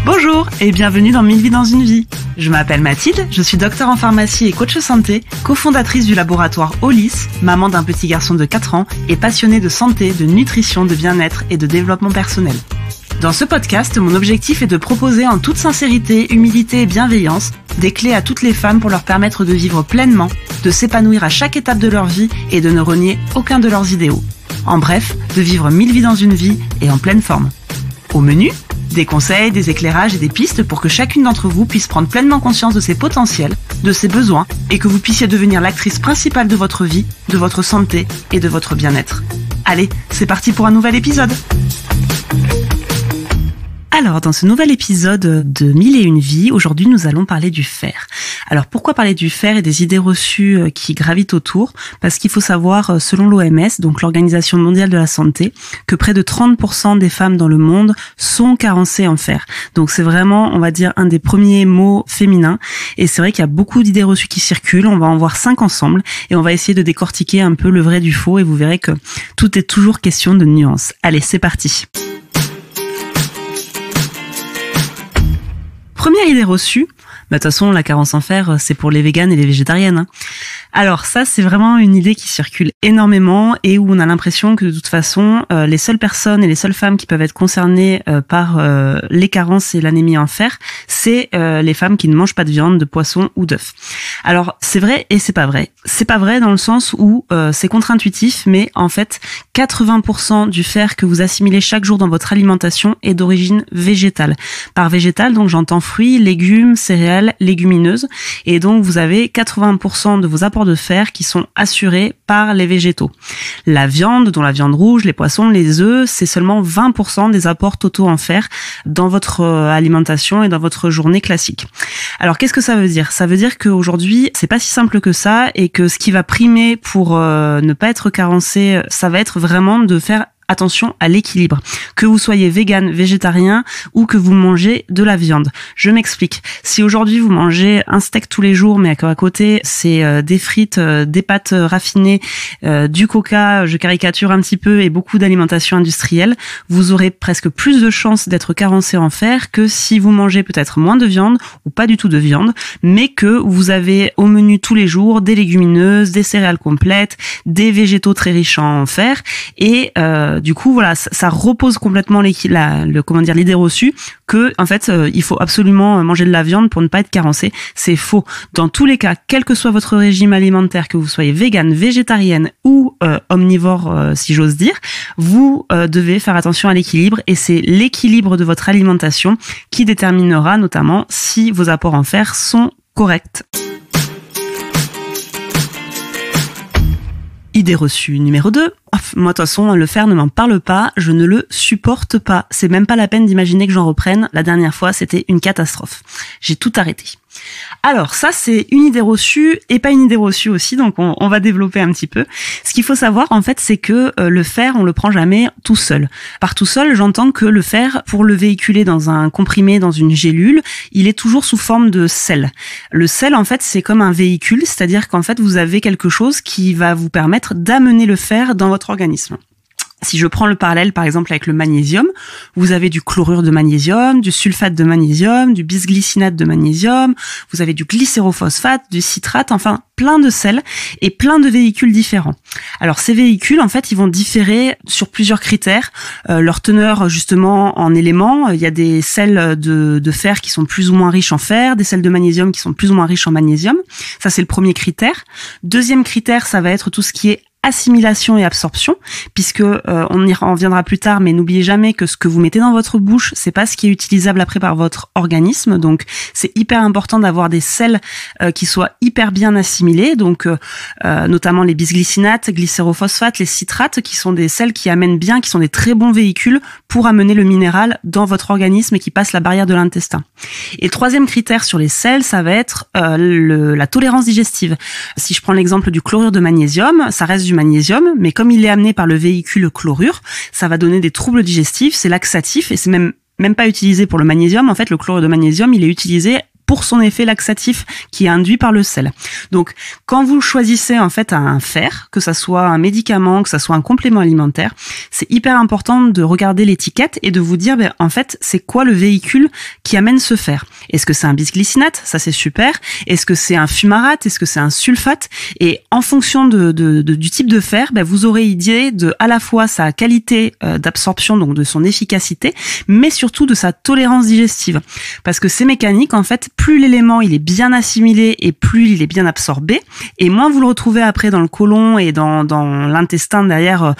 Bonjour et bienvenue dans 1000 vies dans une vie. Je m'appelle Mathilde, je suis docteure en pharmacie et coach santé, cofondatrice du laboratoire Olis, maman d'un petit garçon de 4 ans et passionnée de santé, de nutrition, de bien-être et de développement personnel. Dans ce podcast, mon objectif est de proposer en toute sincérité, humilité et bienveillance des clés à toutes les femmes pour leur permettre de vivre pleinement, de s'épanouir à chaque étape de leur vie et de ne renier aucun de leurs idéaux. En bref, de vivre 1000 vies dans une vie et en pleine forme. Au menu, des conseils, des éclairages et des pistes pour que chacune d'entre vous puisse prendre pleinement conscience de ses potentiels, de ses besoins et que vous puissiez devenir l'actrice principale de votre vie, de votre santé et de votre bien-être. Allez, c'est parti pour un nouvel épisode. Alors, dans ce nouvel épisode de 1001 vies, aujourd'hui nous allons parler du fer. Alors, pourquoi parler du fer et des idées reçues qui gravitent autour ? Parce qu'il faut savoir, selon l'OMS, donc l'Organisation mondiale de la santé, que près de 30% des femmes dans le monde sont carencées en fer. Donc c'est vraiment, on va dire, un des premiers mots féminins. Et c'est vrai qu'il y a beaucoup d'idées reçues qui circulent, on va en voir 5 ensemble, et on va essayer de décortiquer un peu le vrai du faux, et vous verrez que tout est toujours question de nuances. Allez, c'est parti. Première idée reçue, de toute façon, la carence en fer, c'est pour les véganes et les végétariennes. Alors ça, c'est vraiment une idée qui circule énormément et où on a l'impression que de toute façon, les seules personnes et les seules femmes qui peuvent être concernées par les carences et l'anémie en fer, c'est les femmes qui ne mangent pas de viande, de poisson ou d'œufs. Alors c'est vrai et c'est pas vrai. C'est pas vrai dans le sens où c'est contre-intuitif, mais en fait, 80% du fer que vous assimilez chaque jour dans votre alimentation est d'origine végétale. Par végétal, donc j'entends fruits, légumes, céréales, légumineuses, et donc vous avez 80% de vos apports de fer qui sont assurés par les végétaux. La viande, dont la viande rouge, les poissons, les œufs, c'est seulement 20% des apports totaux en fer dans votre alimentation et dans votre journée classique. Alors qu'est-ce que ça veut dire ? Ça veut dire qu'aujourd'hui, c'est pas si simple que ça et que ce qui va primer pour ne pas être carencé, ça va être vraiment de faire attention à l'équilibre. Que vous soyez vegan, végétarien ou que vous mangez de la viande. Je m'explique. Si aujourd'hui vous mangez un steak tous les jours, mais à côté c'est des frites, des pâtes raffinées, du coca, je caricature un petit peu, et beaucoup d'alimentation industrielle, vous aurez presque plus de chances d'être carencé en fer que si vous mangez peut-être moins de viande ou pas du tout de viande, mais que vous avez au menu tous les jours des légumineuses, des céréales complètes, des végétaux très riches en fer, et du coup, voilà, ça repose complètement l'idée reçue que, en fait, il faut absolument manger de la viande pour ne pas être carencé. C'est faux. Dans tous les cas, quel que soit votre régime alimentaire, que vous soyez végane, végétarienne ou omnivore, si j'ose dire, vous devez faire attention à l'équilibre, et c'est l'équilibre de votre alimentation qui déterminera notamment si vos apports en fer sont corrects. Idée reçue numéro 2. Moi, de toute façon, le fer ne m'en parle pas, je ne le supporte pas. C'est même pas la peine d'imaginer que j'en reprenne. La dernière fois, c'était une catastrophe. J'ai tout arrêté. Alors ça, c'est une idée reçue et pas une idée reçue aussi, donc on va développer un petit peu. Ce qu'il faut savoir, en fait, c'est que le fer, on le prend jamais tout seul. Par tout seul, j'entends que le fer, pour le véhiculer dans un comprimé, dans une gélule, il est toujours sous forme de sel. Le sel, en fait, c'est comme un véhicule, c'est-à-dire qu'en fait, vous avez quelque chose qui va vous permettre d'amener le fer dans votre organisme. Si je prends le parallèle, par exemple, avec le magnésium, vous avez du chlorure de magnésium, du sulfate de magnésium, du bisglycinate de magnésium, vous avez du glycérophosphate, du citrate, enfin, plein de sels et plein de véhicules différents. Alors, ces véhicules, en fait, ils vont différer sur plusieurs critères. Leur teneur, justement, en éléments. Il y a des sels de fer qui sont plus ou moins riches en fer, des sels de magnésium qui sont plus ou moins riches en magnésium. Ça, c'est le premier critère. Deuxième critère, ça va être tout ce qui est assimilation et absorption, puisque on y reviendra plus tard, mais n'oubliez jamais que ce que vous mettez dans votre bouche, c'est pas ce qui est utilisable après par votre organisme. Donc c'est hyper important d'avoir des sels qui soient hyper bien assimilés, donc notamment les bisglycinates, glycérophosphate, les citrates, qui sont des sels qui amènent bien, qui sont des très bons véhicules pour amener le minéral dans votre organisme et qui passent la barrière de l'intestin. Et le troisième critère sur les sels, ça va être la tolérance digestive. Si je prends l'exemple du chlorure de magnésium, ça reste du magnésium, mais comme il est amené par le véhicule chlorure, ça va donner des troubles digestifs, c'est laxatif, et c'est même pas utilisé pour le magnésium. En fait, le chlorure de magnésium, il est utilisé pour son effet laxatif qui est induit par le sel. Donc, quand vous choisissez en fait un fer, que ça soit un médicament, que ça soit un complément alimentaire, c'est hyper important de regarder l'étiquette et de vous dire, en fait, c'est quoi le véhicule qui amène ce fer? Est-ce que c'est un bisglycinate? Ça, c'est super. Est-ce que c'est un fumarate? Est-ce que c'est un sulfate? Et en fonction du type de fer, vous aurez idée de à la fois sa qualité d'absorption, donc de son efficacité, mais surtout de sa tolérance digestive. Parce que c'est mécanique, en fait, plus l'élément il est bien assimilé et plus il est bien absorbé, et moins vous le retrouvez après dans le côlon et dans l'intestin derrière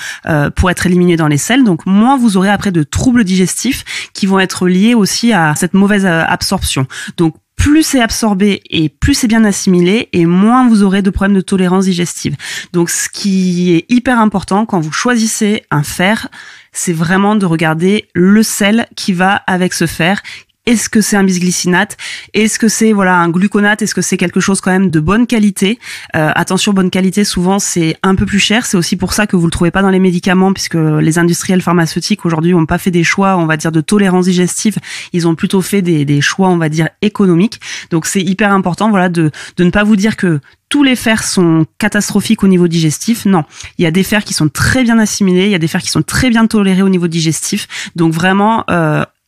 pour être éliminé dans les selles, donc moins vous aurez après de troubles digestifs qui vont être liés aussi à cette mauvaise absorption. Donc plus c'est absorbé et plus c'est bien assimilé et moins vous aurez de problèmes de tolérance digestive. Donc ce qui est hyper important quand vous choisissez un fer, c'est vraiment de regarder le sel qui va avec ce fer. Est-ce que c'est un bisglycinate? Est-ce que c'est un gluconate? Est-ce que c'est quelque chose quand même de bonne qualité? Attention, bonne qualité, souvent c'est un peu plus cher. C'est aussi pour ça que vous le trouvez pas dans les médicaments, puisque les industriels pharmaceutiques aujourd'hui ont pas fait des choix, on va dire, de tolérance digestive. Ils ont plutôt fait des choix, on va dire, économiques. Donc c'est hyper important, de ne pas vous dire que tous les fers sont catastrophiques au niveau digestif. Non, il y a des fers qui sont très bien assimilés, il y a des fers qui sont très bien tolérés au niveau digestif. Donc vraiment,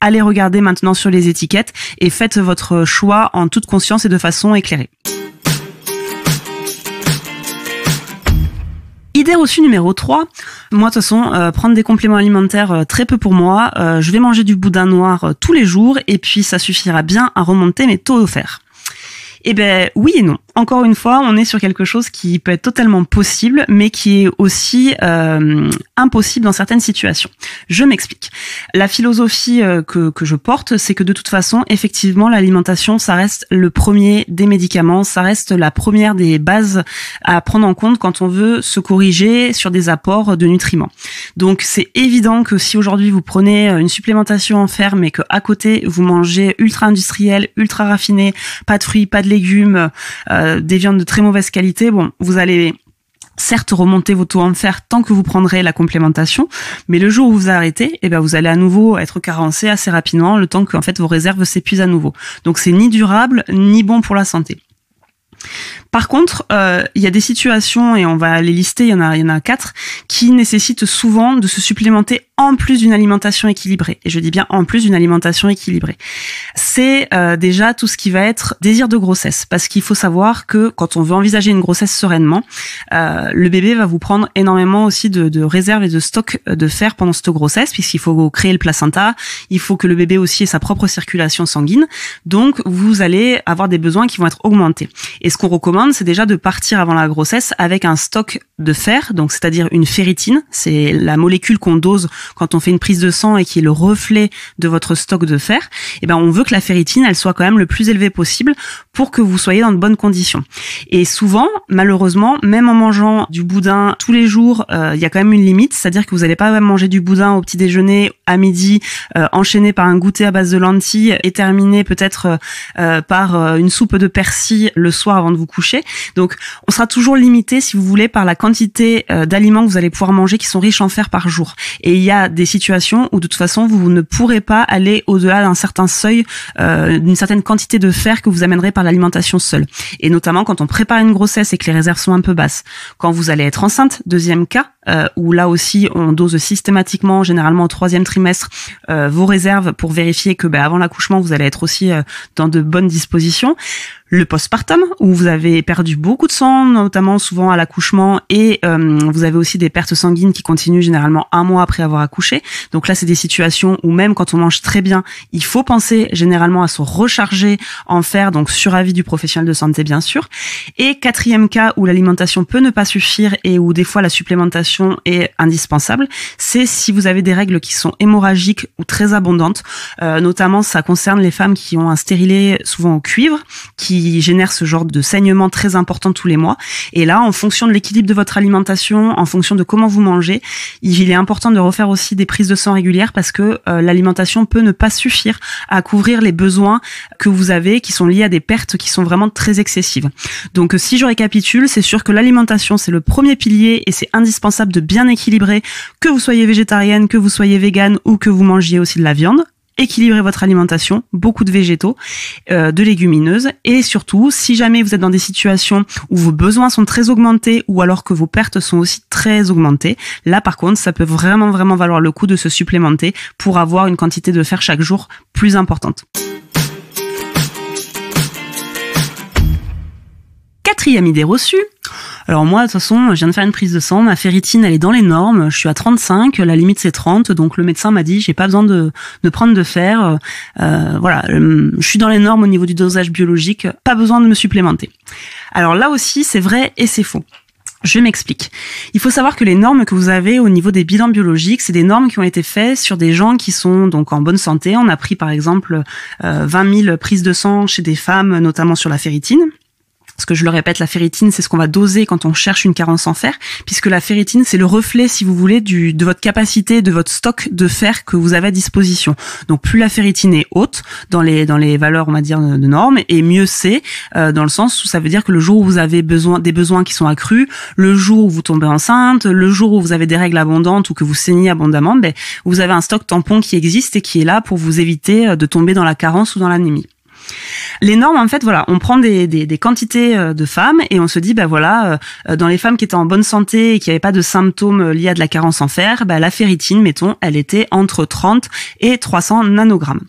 allez regarder maintenant sur les étiquettes et faites votre choix en toute conscience et de façon éclairée. Idée reçue numéro 3. Moi, de toute façon, prendre des compléments alimentaires, très peu pour moi. Je vais manger du boudin noir tous les jours et puis ça suffira bien à remonter mes taux de fer. Oui et non. Encore une fois, on est sur quelque chose qui peut être totalement possible, mais qui est aussi impossible dans certaines situations. Je m'explique. La philosophie que je porte, c'est que de toute façon, effectivement, l'alimentation, ça reste le premier des médicaments, ça reste la première des bases à prendre en compte quand on veut se corriger sur des apports de nutriments. Donc, c'est évident que si aujourd'hui vous prenez une supplémentation en fer, mais qu'à côté vous mangez ultra industriel, ultra raffiné, pas de fruits, pas de légumes, des viandes de très mauvaise qualité, vous allez certes remonter vos taux en fer tant que vous prendrez la complémentation, mais le jour où vous arrêtez, vous allez à nouveau être carencé assez rapidement, le temps que vos réserves s'épuisent à nouveau. Donc c'est ni durable, ni bon pour la santé. Par contre, il y a des situations, et on va les lister, il y en a 4, qui nécessitent souvent de se supplémenter en plus d'une alimentation équilibrée. Et je dis bien en plus d'une alimentation équilibrée. C'est déjà tout ce qui va être désir de grossesse. Parce qu'il faut savoir que quand on veut envisager une grossesse sereinement, le bébé va vous prendre énormément aussi de réserves et de stock de fer pendant cette grossesse, puisqu'il faut créer le placenta, il faut que le bébé aussi ait sa propre circulation sanguine. Donc, vous allez avoir des besoins qui vont être augmentés. Et ce qu'on recommande, c'est déjà de partir avant la grossesse avec un stock de fer, donc c'est-à-dire une ferritine, c'est la molécule qu'on dose quand on fait une prise de sang et qui est le reflet de votre stock de fer. On veut que la ferritine, elle soit quand même le plus élevée possible pour que vous soyez dans de bonnes conditions. Et souvent, malheureusement, même en mangeant du boudin tous les jours, il y a quand même une limite, c'est-à-dire que vous n'allez pas manger du boudin au petit déjeuner, à midi, enchaîné par un goûter à base de lentilles et terminé peut-être par une soupe de persil le soir avant de vous coucher. Donc, on sera toujours limité, si vous voulez, par la quantité d'aliments que vous allez pouvoir manger qui sont riches en fer par jour. Et il y a des situations où, de toute façon, vous ne pourrez pas aller au-delà d'un certain seuil, d'une certaine quantité de fer que vous amènerez par l'alimentation seule. Et notamment quand on prépare une grossesse et que les réserves sont un peu basses. Quand vous allez être enceinte, deuxième cas, où là aussi, on dose systématiquement, généralement au 3e trimestre, vos réserves pour vérifier que avant l'accouchement, vous allez être aussi dans de bonnes dispositions. Le postpartum, où vous avez perdu beaucoup de sang, notamment souvent à l'accouchement, et vous avez aussi des pertes sanguines qui continuent généralement 1 mois après avoir accouché. Donc là, c'est des situations où même quand on mange très bien, il faut penser généralement à se recharger en fer, donc sur avis du professionnel de santé bien sûr. Et 4e cas où l'alimentation peut ne pas suffire et où des fois la supplémentation est indispensable, c'est si vous avez des règles qui sont hémorragiques ou très abondantes. Notamment, ça concerne les femmes qui ont un stérilet souvent au cuivre, qui génère ce genre de saignement très important tous les mois. Et là, en fonction de l'équilibre de votre alimentation, en fonction de comment vous mangez, il est important de refaire aussi des prises de sang régulières parce que l'alimentation peut ne pas suffire à couvrir les besoins que vous avez qui sont liés à des pertes qui sont vraiment très excessives. Donc, si je récapitule, c'est sûr que l'alimentation, c'est le premier pilier et c'est indispensable de bien équilibrer, que vous soyez végétarienne, que vous soyez végane ou que vous mangiez aussi de la viande. équilibrez votre alimentation, beaucoup de végétaux, de légumineuses, et surtout, si jamais vous êtes dans des situations où vos besoins sont très augmentés ou alors que vos pertes sont aussi très augmentées, là par contre, ça peut vraiment valoir le coup de se supplémenter pour avoir une quantité de fer chaque jour plus importante. Quatrième idée reçue. Alors moi, de toute façon, je viens de faire une prise de sang, ma ferritine, elle est dans les normes, je suis à 35, la limite c'est 30, donc le médecin m'a dit, j'ai pas besoin de prendre de fer, voilà, je suis dans les normes au niveau du dosage biologique, pas besoin de me supplémenter. Alors là aussi, c'est vrai et c'est faux. Je m'explique. Il faut savoir que les normes que vous avez au niveau des bilans biologiques, c'est des normes qui ont été faites sur des gens qui sont donc en bonne santé. On a pris par exemple 20 000 prises de sang chez des femmes, notamment sur la ferritine. Parce que je le répète, la ferritine, c'est ce qu'on va doser quand on cherche une carence en fer, puisque la ferritine, c'est le reflet, si vous voulez, de votre capacité, de votre stock de fer que vous avez à disposition. Donc plus la ferritine est haute dans les valeurs, on va dire, de normes, et mieux c'est, dans le sens où ça veut dire que le jour où vous avez des besoins qui sont accrus, le jour où vous tombez enceinte, le jour où vous avez des règles abondantes ou que vous saignez abondamment, vous avez un stock tampon qui existe et qui est là pour vous éviter de tomber dans la carence ou dans l'anémie. Les normes, en fait, voilà, on prend des quantités de femmes et on se dit, dans les femmes qui étaient en bonne santé et qui n'avaient pas de symptômes liés à de la carence en fer, la ferritine, mettons, elle était entre 30 et 300 nanogrammes.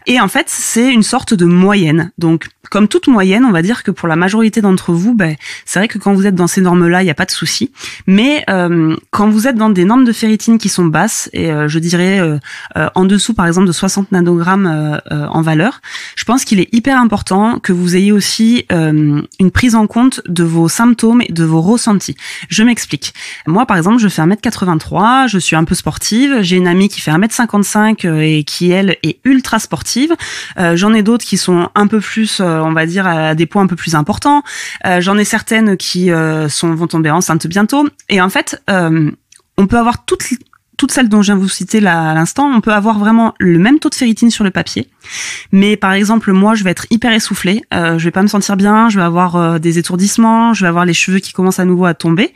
Et en fait, c'est une sorte de moyenne. Donc, comme toute moyenne, on va dire que pour la majorité d'entre vous, c'est vrai que quand vous êtes dans ces normes-là, il n'y a pas de souci. Mais quand vous êtes dans des normes de ferritine qui sont basses, et je dirais en dessous, par exemple, de 60 nanogrammes en valeur, je pense qu'il est hyper important que vous ayez aussi une prise en compte de vos symptômes et de vos ressentis. Je m'explique. Moi, par exemple, je fais 1m83, je suis un peu sportive, j'ai une amie qui fait 1m55 et qui, elle, est ultra sportive. J'en ai d'autres qui sont un peu plus, on va dire, à des points un peu plus importants. J'en ai certaines qui vont tomber enceintes bientôt. Et en fait, on peut avoir toutes celles dont je viens de vous citer là à l'instant, on peut avoir vraiment le même taux de ferritine sur le papier. Mais par exemple, moi, je vais être hyper essoufflée, je vais pas me sentir bien, je vais avoir des étourdissements, je vais avoir les cheveux qui commencent à nouveau à tomber.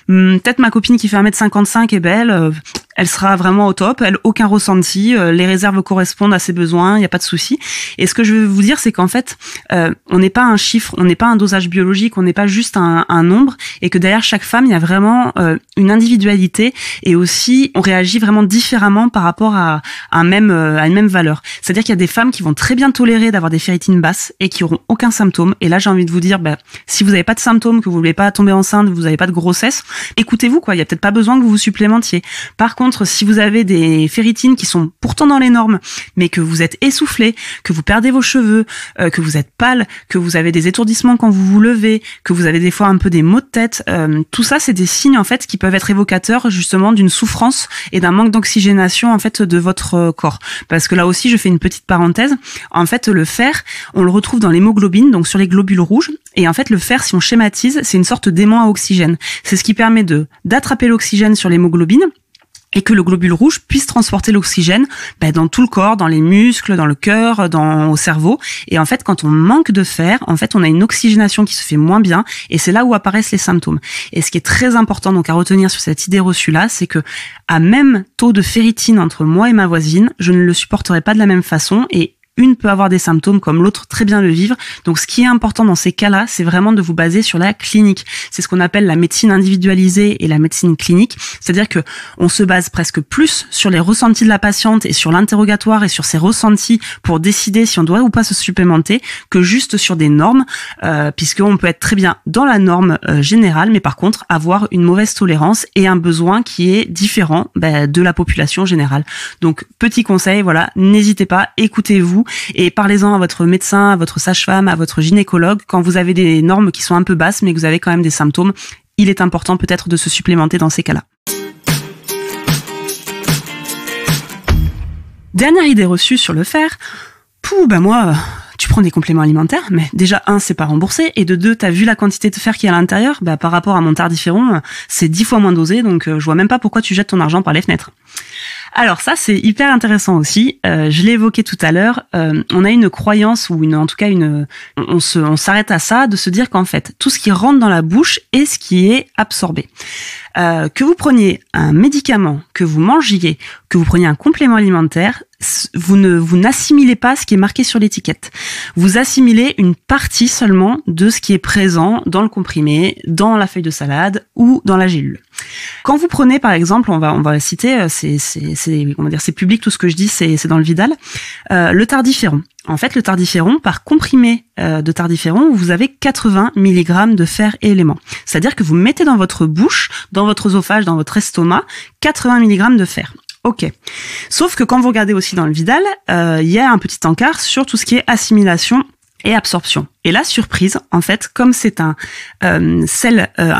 Peut-être ma copine qui fait 1m55, elle sera vraiment au top, elle, aucun ressenti, les réserves correspondent à ses besoins, il n'y a pas de souci. Et ce que je veux vous dire, c'est qu'en fait, on n'est pas un chiffre, on n'est pas un dosage biologique, on n'est pas juste un nombre, et que derrière chaque femme, il y a vraiment une individualité, et aussi, on réagit vraiment différemment par rapport à une même valeur. C'est-à-dire qu'il y a des femmes qui vont très bien tolérer d'avoir des ferritines basses et qui auront aucun symptôme. Et là, j'ai envie de vous dire, si vous n'avez pas de symptômes, que vous voulez pas tomber enceinte, vous n'avez pas de grossesse, écoutez-vous, quoi. Il y a peut-être pas besoin que vous vous supplémentiez. Par contre, si vous avez des ferritines qui sont pourtant dans les normes, mais que vous êtes essoufflé, que vous perdez vos cheveux, que vous êtes pâle, que vous avez des étourdissements quand vous vous levez, que vous avez des fois un peu des maux de tête, tout ça, c'est des signes, en fait, qui peuvent être évocateurs, justement, d'une souffrance et d'un manque d'oxygénation, en fait, de votre corps. Parce que là aussi, je fais une petite parenthèse. En fait, le fer, on le retrouve dans l'hémoglobine, donc sur les globules rouges. Et en fait, le fer, si on schématise, c'est une sorte d'aimant à oxygène. C'est ce qui permet d'attraper l'oxygène sur l'hémoglobine et que le globule rouge puisse transporter l'oxygène dans tout le corps, dans les muscles, dans le cœur, au cerveau. Et en fait, quand on manque de fer, en fait, on a une oxygénation qui se fait moins bien, et c'est là où apparaissent les symptômes. Et ce qui est très important donc à retenir sur cette idée reçue-là, c'est que à même taux de ferritine entre moi et ma voisine, je ne le supporterai pas de la même façon, et une peut avoir des symptômes comme l'autre très bien le vivre. Donc ce qui est important dans ces cas-là, c'est vraiment de vous baser sur la clinique. C'est ce qu'on appelle la médecine individualisée et la médecine clinique. C'est-à-dire que on se base presque plus sur les ressentis de la patiente et sur l'interrogatoire et sur ses ressentis pour décider si on doit ou pas se supplémenter que juste sur des normes, puisqu'on peut être très bien dans la norme générale, mais par contre avoir une mauvaise tolérance et un besoin qui est différent de la population générale. Donc petit conseil, voilà, n'hésitez pas, écoutez-vous et parlez-en à votre médecin, à votre sage-femme, à votre gynécologue quand vous avez des normes qui sont un peu basses mais que vous avez quand même des symptômes. Il est important peut-être de se supplémenter dans ces cas-là. Dernière idée reçue sur le fer. Moi, tu prends des compléments alimentaires, mais déjà, 1, c'est pas remboursé, et de 2, t'as vu la quantité de fer qu'il y a à l'intérieur, par rapport à mon tardiféron, c'est 10 fois moins dosé, donc je vois même pas pourquoi tu jettes ton argent par les fenêtres. Alors ça, c'est hyper intéressant aussi. Je l'ai évoqué tout à l'heure. On a une croyance ou en tout cas on s'arrête à ça de se dire qu'en fait, tout ce qui rentre dans la bouche est ce qui est absorbé. Que vous preniez un médicament, que vous mangiez, que vous preniez un complément alimentaire, vous n'assimilez pas ce qui est marqué sur l'étiquette. Vous assimilez une partie seulement de ce qui est présent dans le comprimé, dans la feuille de salade ou dans la gélule. Quand vous prenez par exemple, on va citer, c'est public tout ce que je dis, c'est dans le Vidal, le tardiféron. En fait, le tardiféron, par comprimé de tardiféron, vous avez 80 mg de fer et éléments. C'est-à-dire que vous mettez dans votre bouche, dans votre œsophage, dans votre estomac, 80 mg de fer. Ok. Sauf que quand vous regardez aussi dans le Vidal, il y a un petit encart sur tout ce qui est assimilation et absorption. Et là, surprise, en fait, comme c'est un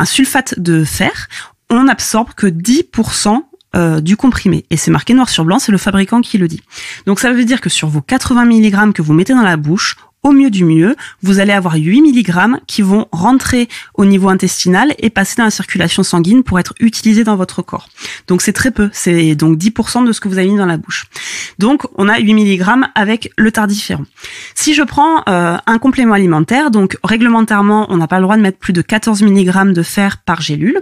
sulfate de fer, on n'absorbe que 10% du comprimé. Et c'est marqué noir sur blanc, c'est le fabricant qui le dit. Donc ça veut dire que sur vos 80 mg que vous mettez dans la bouche, au mieux du mieux, vous allez avoir 8 mg qui vont rentrer au niveau intestinal et passer dans la circulation sanguine pour être utilisés dans votre corps. Donc c'est très peu, c'est donc 10% de ce que vous avez mis dans la bouche. Donc on a 8 mg avec le tardiféron. Si je prends un complément alimentaire, donc réglementairement on n'a pas le droit de mettre plus de 14 mg de fer par gélule.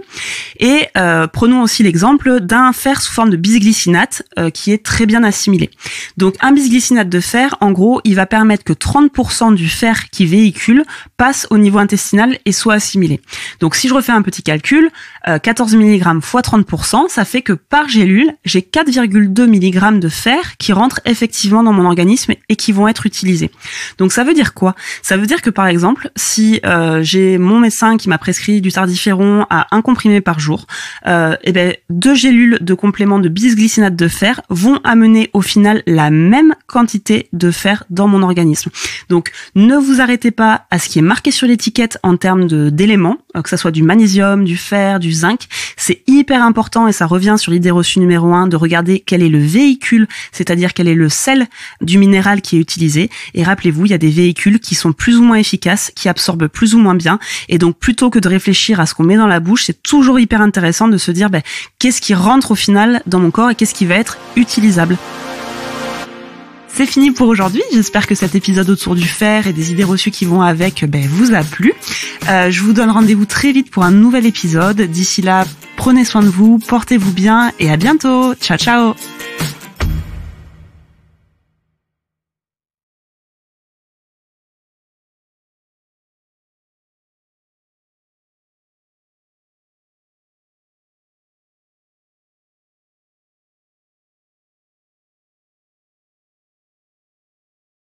Et prenons aussi l'exemple d'un fer sous forme de bisglycinate qui est très bien assimilé. Donc un bisglycinate de fer, en gros, il va permettre que 30% du fer qui véhicule passe au niveau intestinal et soit assimilé. Donc si je refais un petit calcul, 14 mg fois 30%, ça fait que par gélule, j'ai 4,2 mg de fer qui rentrent effectivement dans mon organisme et qui vont être utilisés. Donc ça veut dire quoi? Ça veut dire que par exemple, si j'ai mon médecin qui m'a prescrit du tardiféron à un comprimé par jour, 2 gélules de complément de bisglycinate de fer vont amener au final la même quantité de fer dans mon organisme. Donc ne vous arrêtez pas à ce qui est marqué sur l'étiquette en termes d'éléments, que ça soit du magnésium, du fer, du zinc. C'est hyper important et ça revient sur l'idée reçue numéro 1 de regarder quel est le véhicule, c'est-à-dire quel est le sel du minéral qui est utilisé. Et rappelez-vous, il y a des véhicules qui sont plus ou moins efficaces, qui absorbent plus ou moins bien. Et donc plutôt que de réfléchir à ce qu'on met dans la bouche, c'est toujours hyper intéressant de se dire qu'est-ce qui rentre au final dans mon corps et qu'est-ce qui va être utilisable. C'est fini pour aujourd'hui. J'espère que cet épisode autour du fer et des idées reçues qui vont avec vous a plu. Je vous donne rendez-vous très vite pour un nouvel épisode. D'ici là, prenez soin de vous, portez-vous bien et à bientôt. Ciao, ciao.